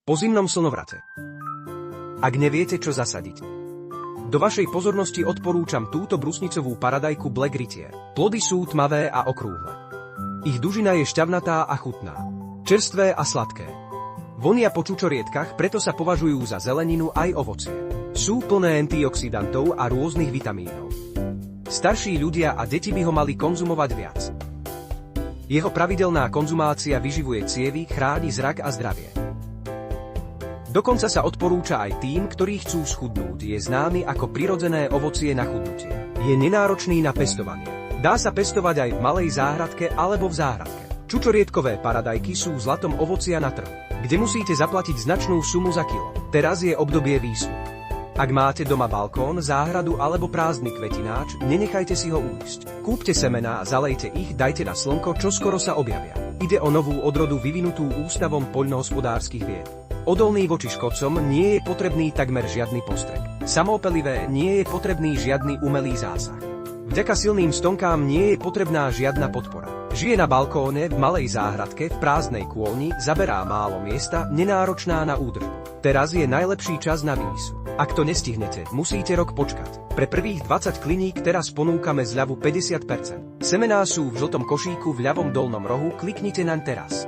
Po zimnom slnovrate. Ak neviete, čo zasadiť, do vašej pozornosti odporúčam túto brusnicovú paradajku Black Ritier. Plody sú tmavé a okrúhle. Ich dužina je šťavnatá a chutná. Čerstvé a sladké. Vonia po čučorietkach, preto sa považujú za zeleninu aj ovocie. Sú plné antioxidantov a rôznych vitamínov. Starší ľudia a deti by ho mali konzumovať viac. Jeho pravidelná konzumácia vyživuje cievy, chráni zrak a zdravie. Dokonca sa odporúča aj tým, ktorí chcú schudnúť. Je známy ako prirodzené ovocie na chudnutie. Je nenáročný na pestovanie. Dá sa pestovať aj v malej záhradke alebo v záhradke. Čučorietkové paradajky sú zlatom ovocia na trhu, kde musíte zaplatiť značnú sumu za kilo. Teraz je obdobie výsluh. Ak máte doma balkón, záhradu alebo prázdny kvetináč, nenechajte si ho újsť. Kúpte semená, zalejte ich, dajte na slnko, čoskoro sa objavia. Ide o novú odrodu vyvinutú Ústavom poľnohospodárskych vied. Odolný voči škodcom, nie je potrebný takmer žiadny postrek. Samoopelivé, nie je potrebný žiadny umelý zásah. Vďaka silným stonkám nie je potrebná žiadna podpora. Žije na balkóne, v malej záhradke, v prázdnej kôlni, zaberá málo miesta, nenáročná na údržbu. Teraz je najlepší čas na výsu. Ak to nestihnete, musíte rok počkať. Pre prvých 20 kliník teraz ponúkame zľavu 50%. Semená sú v žltom košíku v ľavom dolnom rohu, kliknite naň teraz.